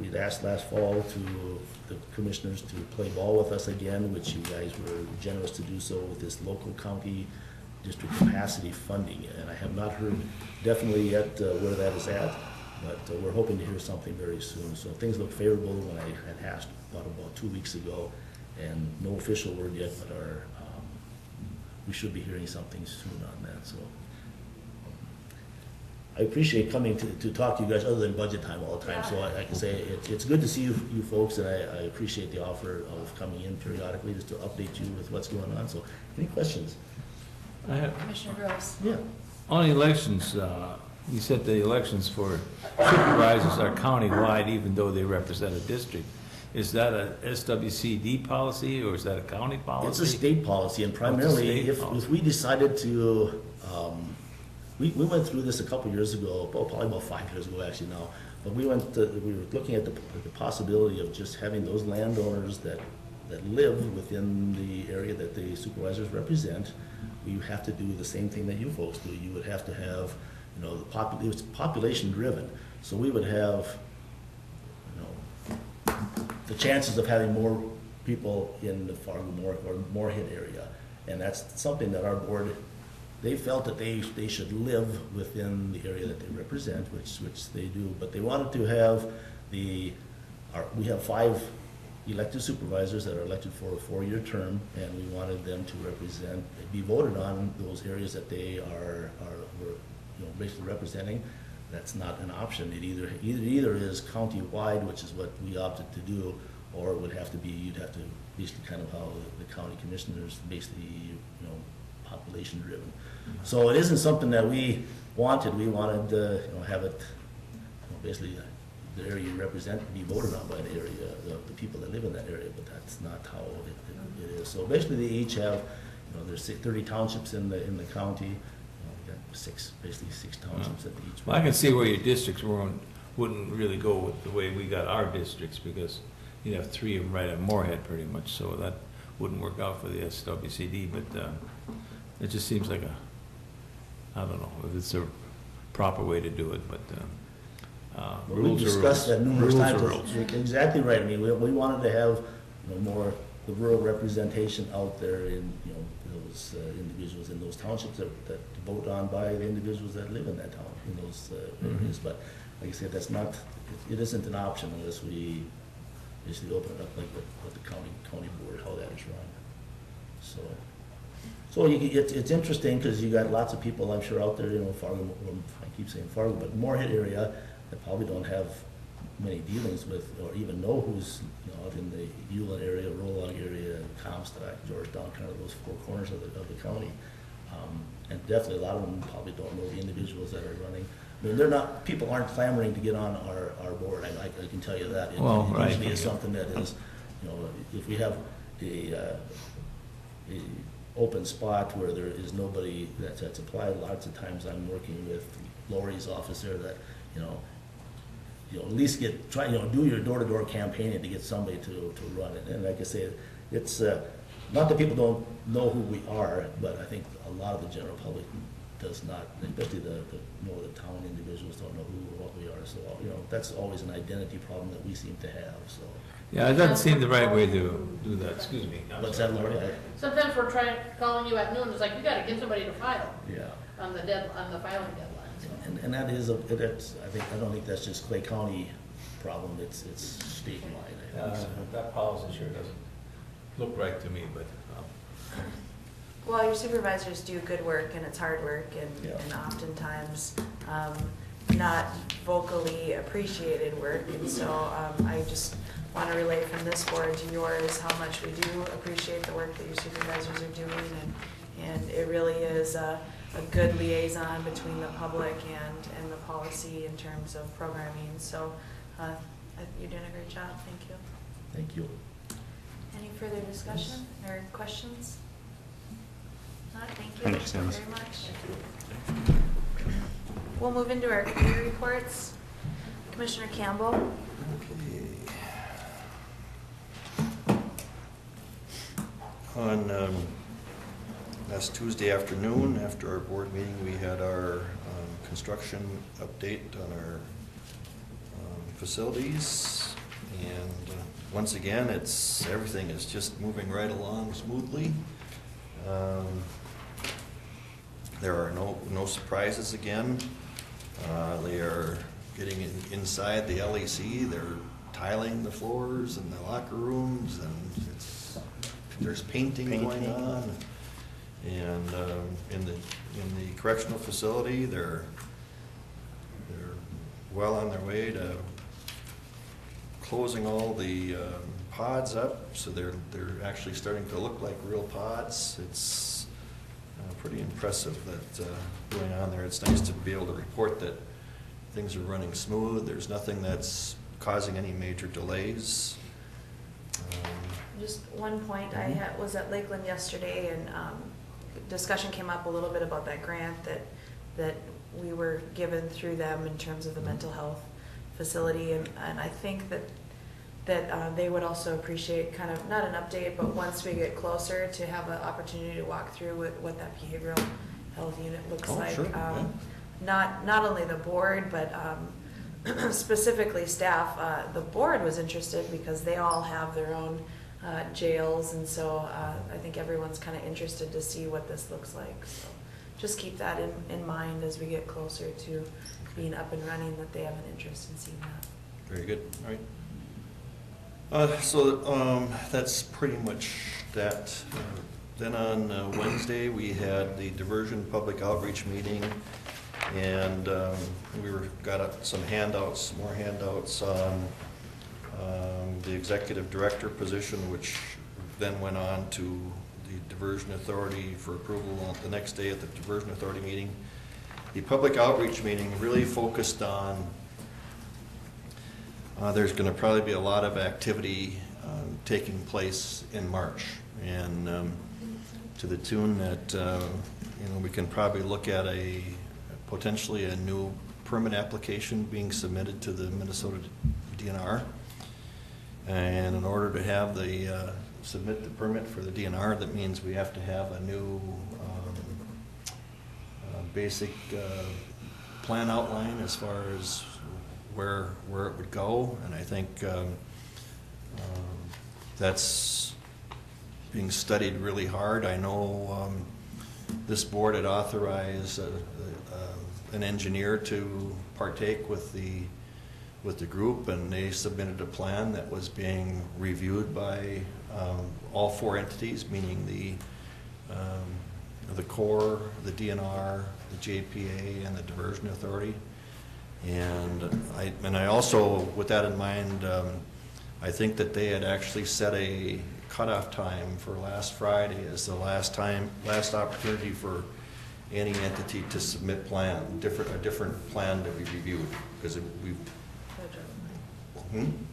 we'd asked last fall to the commissioners to play ball with us again, which you guys were generous to do so with this local county district capacity funding. And I have not heard definitely yet where that is at. But we're hoping to hear something very soon. So things look favorable when I had asked about 2 weeks ago, and no official word yet, but we should be hearing something soon on that. So I appreciate coming to talk to you guys other than budget time all the time. So I can say it's good to see you folks, and I appreciate the offer of coming in periodically just to update you with what's going on. So any questions? I have, Commissioner Gross. Yeah. on elections, you said the elections for supervisors are county-wide even though they represent a district. Is that a SWCD policy or is that a county policy? It's a state policy, and primarily, if we decided to, we went through this a couple years ago, probably about 5 years ago actually now, but we were looking at the possibility of just having those landowners that live within the area that the supervisors represent. You have to do the same thing that you folks do. You would have to have, it was population driven, so we would have, the chances of having more people in the Fargo or Moorhead area. And that's something that our board, they felt that they should live within the area that they represent, which they do. But they wanted to have we have 5 elected supervisors that are elected for a 4-year term, and we wanted them to be voted on those areas that they are basically representing. That's not an option. It either is county-wide, which is what we opted to do, or it would have to be, you'd have to basically kind of how the county commissioners basically, population-driven. So it isn't something that we wanted. We wanted to, have it, basically the area you represent be voted on by the area, the people that live in that area, but that's not how it is. So basically they each have, there's 30 townships in the county. Basically six townships at each. Well, I can see where your districts wouldn't really go with the way we got our districts, because you'd have 3 of them right at Moorhead pretty much, so that wouldn't work out for the SWCD, but it just seems like I don't know if it's a proper way to do it, but rules are rules. We've discussed that numerous Rules times. are rules. You're exactly right. I mean, we wanted to have, more the rural representation out there in, those individuals in those townships that vote on by the individuals that live in that town, in those areas. But like I said, it isn't an option unless we basically open it up like what the county board, how that is run. So it's interesting because you got lots of people, I'm sure, out there, Fargo, I keep saying Fargo, but Moorhead area that probably don't have many dealings with, or even know who's, out in the Ulen area, Rolog area, Comstock, Georgetown, kind of those 4 corners of the county. And definitely a lot of them probably don't know the individuals that are running. I mean, people aren't clamoring to get on our board, I can tell you that. It usually is something that is, if we have a open spot where there is nobody that's applied, lots of times I'm working with Lori's office there that, at least do your door-to-door campaigning to get somebody to run it. And like I say, it's not that people don't know who we are, but I think a lot of the general public does not, especially the town individuals don't know who or what we are. So, that's always an identity problem that we seem to have, so. Yeah, it doesn't seem the right way to do that, excuse me. What's that, Lori? Sometimes we're calling you at noon, it's like, you gotta get somebody to file Yeah. on the filing deadline. So. And that is I don't think that's just Clay County problem, it's statewide, I think. So. That policy sure doesn't look right to me, but. Well, your supervisors do good work, and it's hard work, and Yeah. and oftentimes not vocally appreciated work. And so I just want to relay from this board to yours how much we do appreciate the work that your supervisors are doing, and it really is a good liaison between the public and the policy in terms of programming. So you're doing a great job. Thank you. Thank you. Any further discussion or questions? Not, thank you. Thanks, Dennis. Very much. We'll move into our committee reports. Commissioner Campbell. On last Tuesday afternoon, after our board meeting, we had our construction update on our facilities. And once again, everything is just moving right along smoothly. There are no surprises again. They are getting inside the LEC, they're tiling the floors and the locker rooms, and there's painting going on. And in the correctional facility, they're well on their way to closing all the pods up, so they're actually starting to look like real pods. It's pretty impressive that going on there. It's nice to be able to report that things are running smooth. There's nothing that's causing any major delays. Just one point, was at Lakeland yesterday, and discussion came up a little bit about that grant that we were given through them in terms of the mental health facility, and I think that they would also appreciate kind of, not an update, but once we get closer, to have an opportunity to walk through what that behavioral health unit looks like. Sure, yeah. Not only the board, but specifically staff. The board was interested because they all have their own jails, and so I think everyone's kind of interested to see what this looks like. So just keep that in mind as we get closer to being up and running, that they have an interest in seeing that. Very good, all right. So that's pretty much that. Then on Wednesday, we had the diversion public outreach meeting, and we got some handouts, more handouts on the executive director position, which then went on to the diversion authority for approval the next day at the diversion authority meeting. The public outreach meeting really focused on there's going to probably be a lot of activity taking place in March, and to the tune that we can probably look at potentially a new permit application being submitted to the Minnesota DNR. And in order to have submit the permit for the DNR, that means we have to have a new basic plan outline as far as where it would go. And I think that's being studied really hard. I know this board had authorized an engineer to partake with the group, and they submitted a plan that was being reviewed by all four entities, meaning the Corps, the DNR, the JPA, and the Diversion Authority. And I also, with that in mind, I think that they had actually set a cutoff time for last Friday as the last opportunity for any entity to submit a different plan to be reviewed, because we've.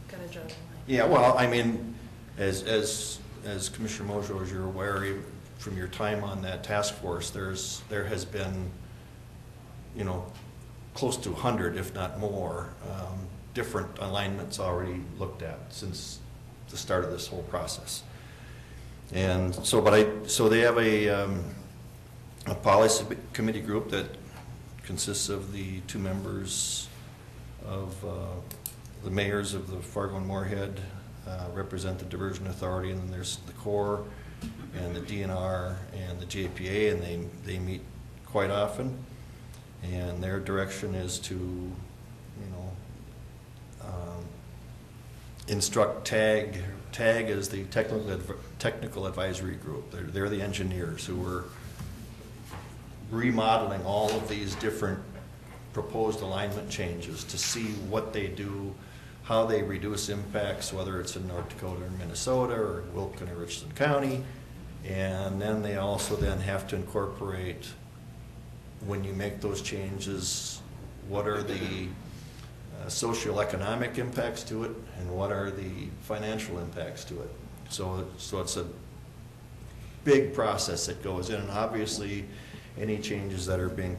Gotta draw the line. Yeah, well, I mean, as Commissioner Mojo, as you're aware, from your time on that task force, there has been, close to 100, if not more, different alignments already looked at since the start of this whole process. And so, so they have a policy committee group that consists of the two members of the mayors of the Fargo and Moorhead, represent the Diversion Authority, and then there's the Corps and the DNR and the JPA, and they meet quite often. And their direction is to, instruct TAG. TAG is the technical advisory group. They're the engineers who are remodeling all of these different proposed alignment changes to see what they do, how they reduce impacts, whether it's in North Dakota or Minnesota or Wilkin or Richland County. And then they also then have to incorporate, when you make those changes, what are the socioeconomic impacts to it, and what are the financial impacts to it. So it's a big process that goes in, and obviously any changes that are being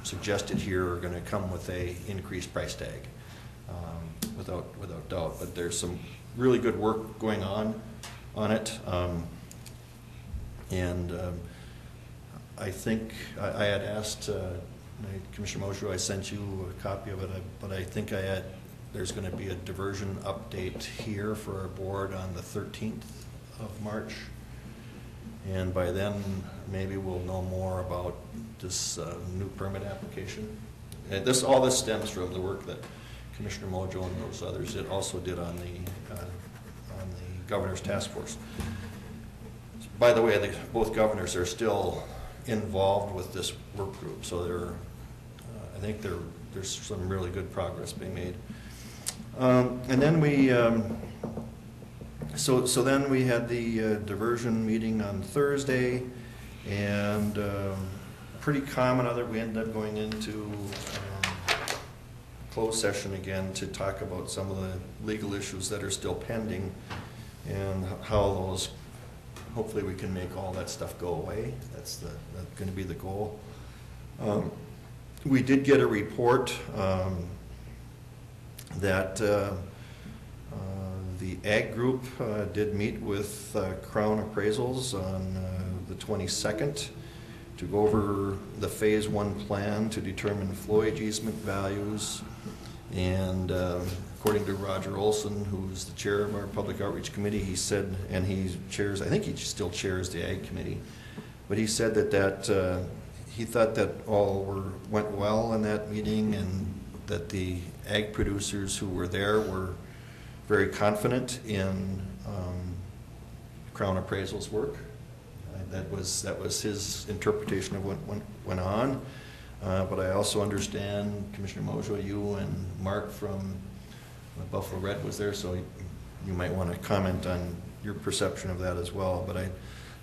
suggested here are going to come with a increased price tag, without doubt. But there's some really good work going on it, and I think I had asked Commissioner Mojo, I sent you a copy of it, but I think there's going to be a diversion update here for our board on the 13th of March. And by then, maybe we'll know more about this new permit application. all this stems from the work that Commissioner Mojo and those others also did on the Governor's Task Force. By the way, both governors are still involved with this work group, so I think there's some really good progress being made. And then so then we had the diversion meeting on Thursday, and pretty common we ended up going into closed session again to talk about some of the legal issues that are still pending and how those, hopefully we can make all that stuff go away. That's going to be the goal. We did get a report that the Ag Group did meet with Crown Appraisals on the 22nd to go over the Phase 1 plan to determine flowage easement values. And according to Roger Olson, who's the chair of our Public Outreach Committee, he said, and he chairs, I think he still chairs the Ag Committee, but he said that he thought that all went well in that meeting, and that the ag producers who were there were very confident in Crown Appraisal's work. That was his interpretation of what went on. But I also understand, Commissioner Mojo, you and Mark from Buffalo Red was there, so you might want to comment on your perception of that as well. But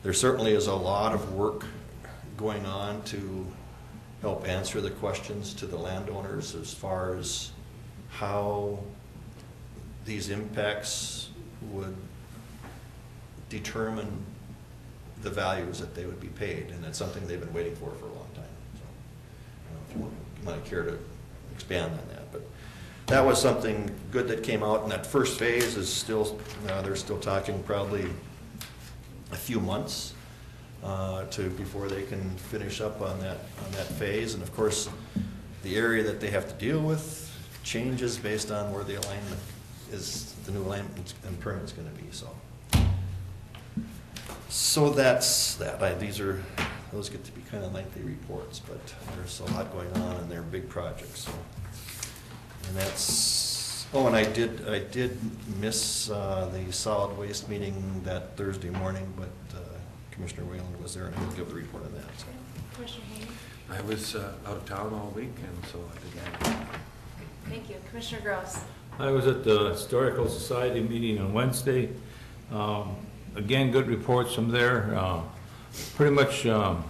there certainly is a lot of work going on to help answer the questions to the landowners as far as how these impacts would determine the values that they would be paid, and that's something they've been waiting for a long time. So, if you might care to expand on that, but that was something good that came out, and that first phase is still, they're still talking probably a few months before they can finish up on that phase. And of course, the area that they have to deal with changes based on where the alignment is, the new alignment and permit is going to be. So that's that. Those get to be kind of lengthy reports, but there's a lot going on and they're big projects. So. And that's, and I did miss the solid waste meeting that Thursday morning, but Commissioner Wayland was there, and he'll give the report on that. So. Commissioner Haney? I was out of town all week, and so I didn't. Thank you. Commissioner Gross? I was at the Historical Society meeting on Wednesday. Again, good reports from there. Pretty much the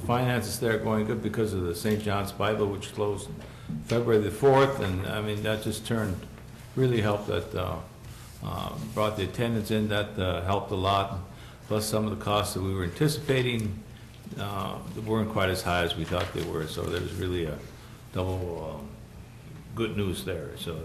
finances there are going good because of the St. John's Bible, which closed February the 4th, and I mean that just really helped. That brought the attendance in. That helped a lot. Plus some of the costs that we were anticipating weren't quite as high as we thought they were. So there was really a double good news there. So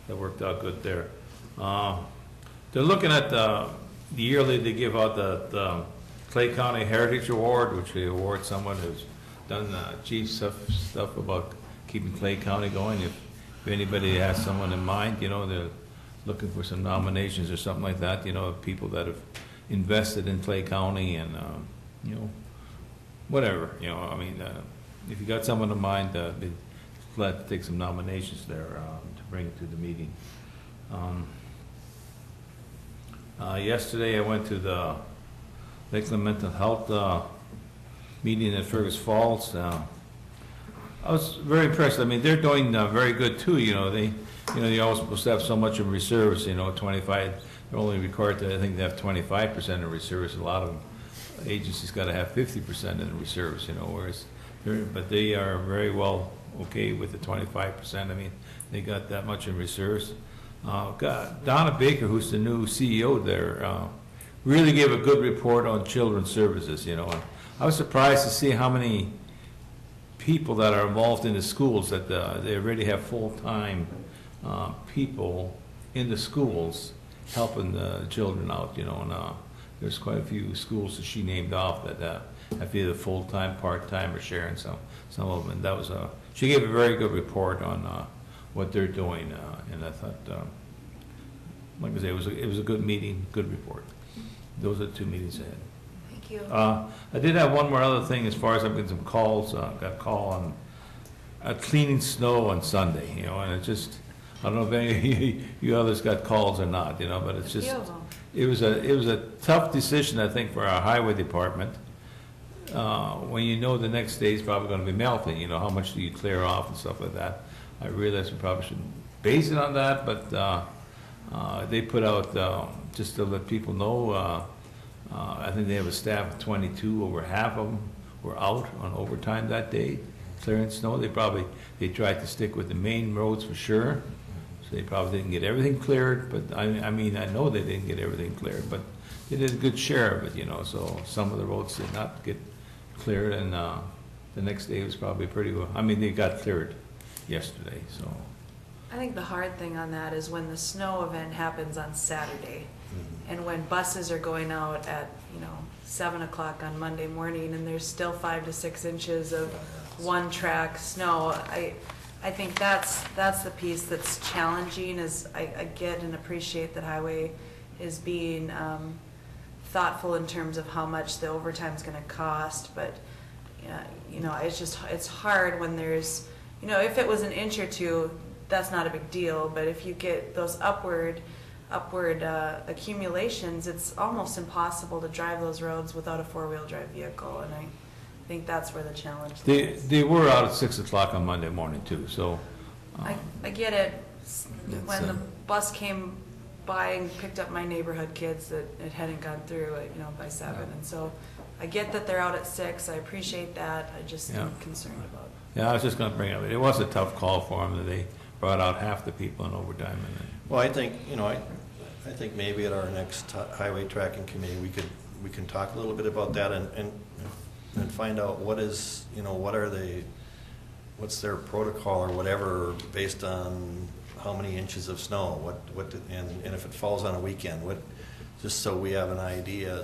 that worked out good there. They're looking at the yearly, they give out the Clay County Heritage Award, which they award someone who's done chief stuff about keeping Clay County going. If anybody has someone in mind, they're looking for some nominations or something like that, of people that have invested in Clay County and, whatever, I mean, if you got someone in mind, be glad to take some nominations there to bring to the meeting. Yesterday I went to the Lakeland Mental Health meeting at Fergus Falls. I was very impressed. I mean, they're doing very good too. You're always supposed to have so much in reserves. 25. They're only required to, I think, they have 25% in reserves. A lot of agencies got to have 50% in reserves. Whereas, but they are very well okay with the 25%. I mean, they got that much in reserves. Donna Baker, who's the new CEO there, really gave a good report on children's services. And I was surprised to see how many people that are involved in the schools, that they already have full-time people in the schools helping the children out, and there's quite a few schools that she named off that have either full-time, part-time, or sharing some of them. And that was she gave a very good report on what they're doing, and I thought, like I say, it was a good meeting, good report. Those are the two meetings I had. Thank you. I did have one more other thing as far as I'm getting some calls. Got a call on cleaning snow on Sunday, you know, and it just, I don't know if any of you others got calls or not, you know, but it's just, Few of them. it was a tough decision, I think, for our highway department. When you know the next day is probably gonna be melting, you know, how much do you clear off and stuff like that. I realize we probably shouldn't base it on that, but, they put out, just to let people know, I think they have a staff of 22, over half of them were out on overtime that day, clearing snow. They tried to stick with the main roads for sure, so they probably didn't get everything cleared, but I mean, I know they didn't get everything cleared, but they did a good share of it, you know, so some of the roads did not get cleared, and the next day was probably pretty well, I mean, they got cleared yesterday, so. I think the hard thing on that is when the snow event happens on Saturday, and when buses are going out at, 7 o'clock on Monday morning, and there's still 5 to 6 inches of one-track snow. I think that's the piece that's challenging, is I get and appreciate that Highway is being thoughtful in terms of how much the overtime's gonna cost, but, it's hard when there's, if it was an inch or two, that's not a big deal, but if you get those upward accumulations, it's almost impossible to drive those roads without a four-wheel drive vehicle, and I think that's where the challenge is. They were out at 6 o'clock on Monday morning too, so. I get it. When the bus came by and picked up my neighborhood kids, that it hadn't gone through, by 7, and so I get that they're out at 6. I appreciate that. I just am concerned about it. Yeah, I was just gonna bring up, it was a tough call for them, that they brought out half the people in overtime, and then. Well, I think, I think maybe at our next highway tracking committee, we can talk a little bit about that and find out what's their protocol or whatever based on how many inches of snow, and if it falls on a weekend, just so we have an idea.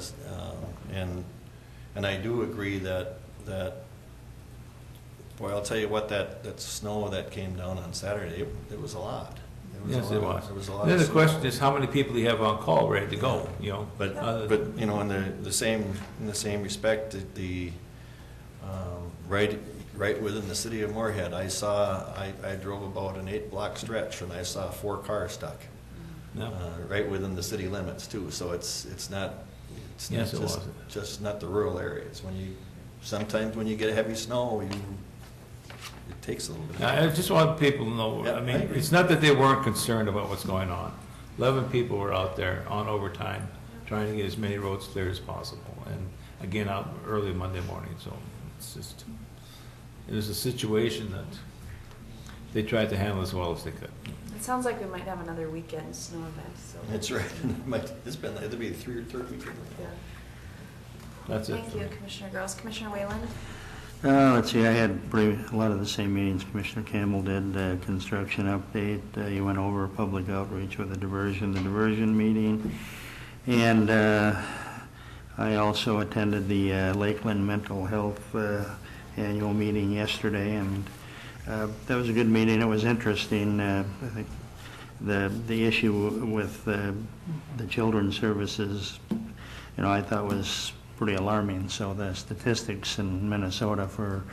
And I do agree that boy, I'll tell you what, that snow that came down on Saturday, it was a lot. Yes, it was. There was a lot. Then of the snow. question is, how many people do you have on call ready to go, But in the same respect, right within the city of Moorhead, I drove about an 8-block stretch and I saw 4 cars stuck. No. Right within the city limits too. So it's not Yes, it was. just not the rural areas. Sometimes when you get heavy snow, it takes a little bit. I just want people to know, Yeah, I mean, I agree. it's not that they weren't concerned about what's going on. 11 people were out there on overtime, trying to get as many roads clear as possible, and again, out early Monday morning, so it was a situation that they tried to handle as well as they could. It sounds like we might have another weekend snow event, so. That's right. It'll be the 3rd or 3rd weekend. Yeah. That's it. Thank you, Commissioner Gross. Commissioner Wayland? Let's see, I had a lot of the same meetings Commissioner Campbell did, construction update, you went over public outreach with the diversion meeting, and I also attended the Lakeland Mental Health annual meeting yesterday, and that was a good meeting. It was interesting. I think the issue with the children's services, I thought was pretty alarming. So the statistics in Minnesota for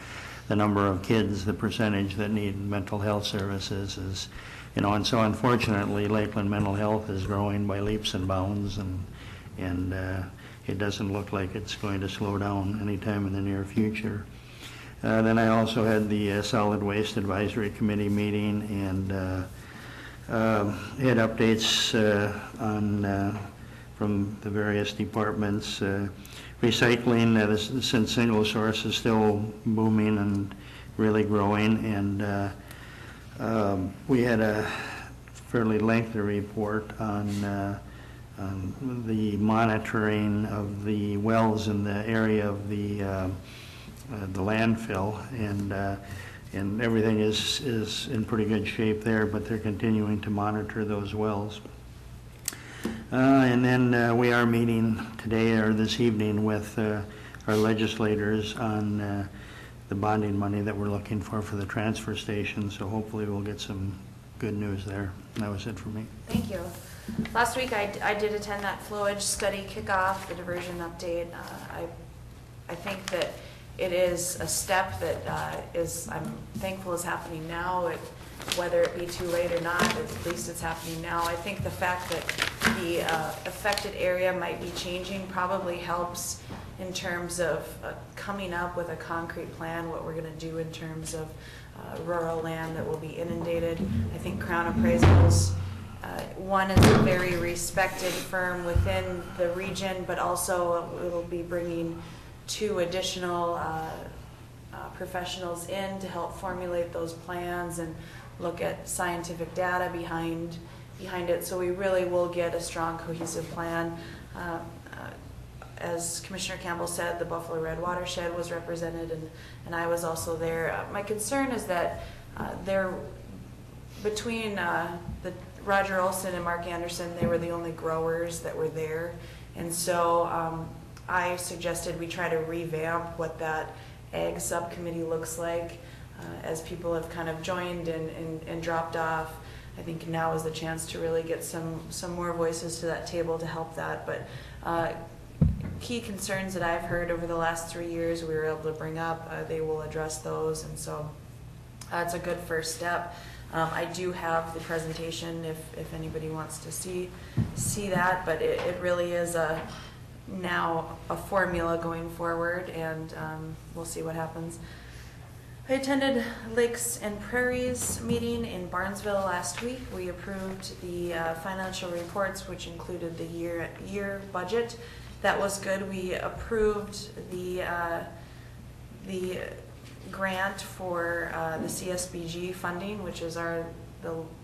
the number of kids, the percentage that need mental health services is, and so unfortunately Lakeland Mental Health is growing by leaps and bounds, and it doesn't look like it's going to slow down anytime in the near future. Then I also had the Solid Waste Advisory Committee meeting, and had updates from the various departments. Recycling, since single source is still booming and really growing, and we had a fairly lengthy report on the monitoring of the wells in the area of the landfill, and everything is in pretty good shape there, but they're continuing to monitor those wells. And then we are meeting today or this evening with our legislators on the bonding money that we're looking for the transfer station, so hopefully we'll get some good news there. That was it for me. Thank you. Last week I did attend that flowage study kickoff, the diversion update. I think that it is a step that I'm thankful is happening now. Whether it be too late or not, at least it's happening now. I think the fact that the affected area might be changing probably helps in terms of coming up with a concrete plan, what we're going to do in terms of rural land that will be inundated. I think Crown Appraisals, one is a very respected firm within the region, but also it'll be bringing 2 additional professionals in to help formulate those plans and look at scientific data behind it. So we really will get a strong, cohesive plan. As Commissioner Campbell said, the Buffalo Red Watershed was represented, and I was also there. My concern is that between the Roger Olson and Mark Anderson, they were the only growers that were there. And so I suggested we try to revamp what that ag subcommittee looks like as people have kind of joined and dropped off. I think now is the chance to really get some more voices to that table to help that. But key concerns that I've heard over the last 3 years we were able to bring up, they will address those, and so it's a good first step. I do have the presentation if anybody wants to see that, but it really is now a formula going forward, and we'll see what happens. I attended Lakes and Prairies meeting in Barnesville last week. We approved the financial reports, which included the year budget. That was good. We approved the grant for the CSBG funding, which is the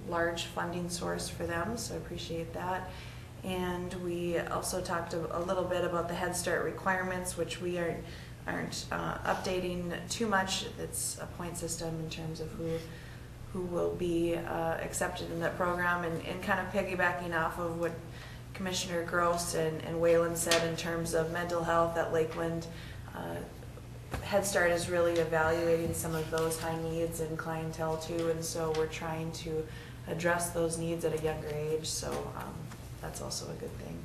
large funding source for them, so I appreciate that. And we also talked a little bit about the Head Start requirements, which we aren't updating too much. It's a point system in terms of who will be accepted in that program, and kind of piggybacking off of what Commissioner Gross and Wayland said in terms of mental health at Lakeland. Head Start is really evaluating some of those high needs and clientele too, and so we're trying to address those needs at a younger age, so that's also a good thing.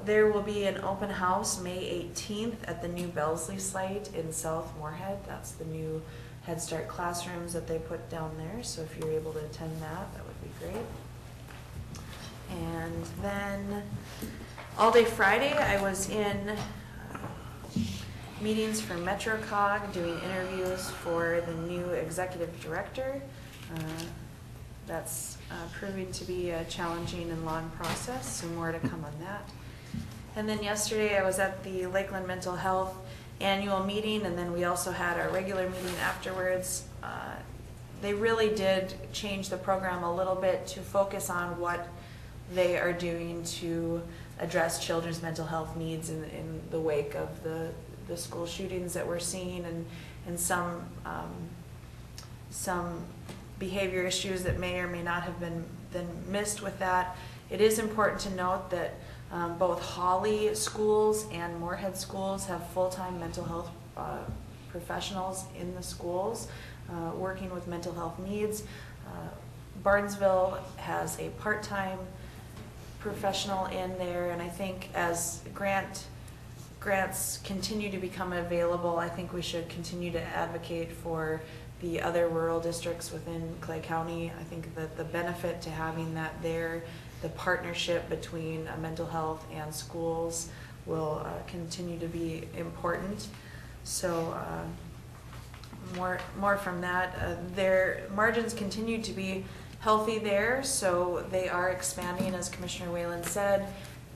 There will be an open house May 18th at the new Bellesley site in South Moorhead. That's the new Head Start classrooms that they put down there, so if you're able to attend that would be great. And then all day Friday I was in meetings for MetroCog, doing interviews for the new executive director. That's proving to be a challenging and long process, so more to come on that. And then yesterday I was at the Lakeland Mental Health annual meeting, and then we also had our regular meeting afterwards. They really did change the program a little bit to focus on what they are doing to address children's mental health needs in the wake of the school shootings that we're seeing, and some behavior issues that may or may not have been missed with that. It is important to note that both Hawley schools and Moorhead schools have full-time mental health professionals in the schools working with mental health needs. Barnesville has a part-time professional in there, and I think as grants continue to become available, I think we should continue to advocate for the other rural districts within Clay County. I think that the benefit to having that there, the partnership between mental health and schools will continue to be important. So more from that. Their margins continue to be healthy there, so they are expanding, as Commissioner Wayland said.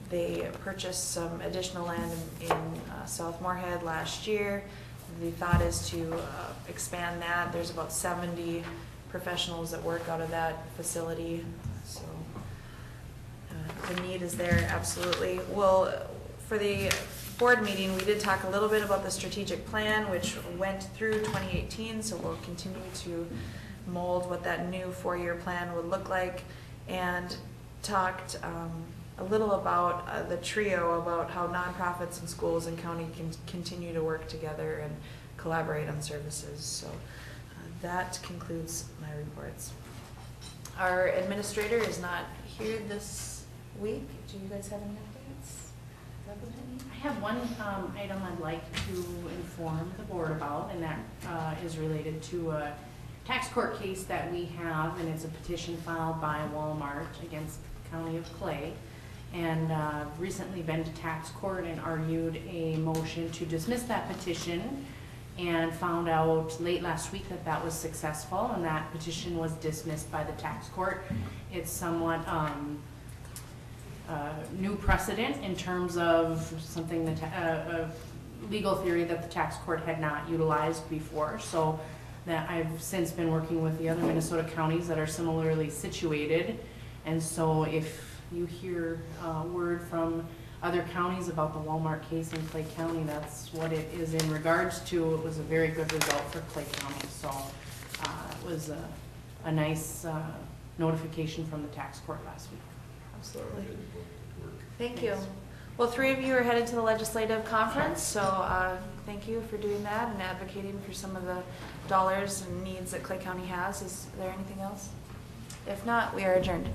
They purchased some additional land in South Moorhead last year. The thought is to expand that. There's about 70 professionals that work out of that facility, so the need is there, absolutely. Well, for the board meeting, we did talk a little bit about the strategic plan, which went through 2018, so we'll continue to mold what that new 4-year plan would look like, and talked a little about the trio, about how nonprofits and schools and county can continue to work together and collaborate on services. So that concludes my reports. Our administrator is not here this week. Do you guys have any updates? I have one item I'd like to inform the board about, and that is related to a tax court case that we have, and it's a petition filed by Walmart against the County of Clay. And recently been to tax court and argued a motion to dismiss that petition, and found out late last week that that was successful, and that petition was dismissed by the tax court. It's somewhat new precedent in terms of something that, a legal theory that the tax court had not utilized before. So that I've since been working with the other Minnesota counties that are similarly situated. And so if you hear word from other counties about the Walmart case in Clay County, that's what it is in regards to. It was a very good result for Clay County. So it was a nice notification from the tax court last week. Absolutely. Thank you. Well, 3 of you are headed to the legislative conference, so thank you for doing that and advocating for some of the dollars and needs that Clay County has. Is there anything else? If not, we are adjourned.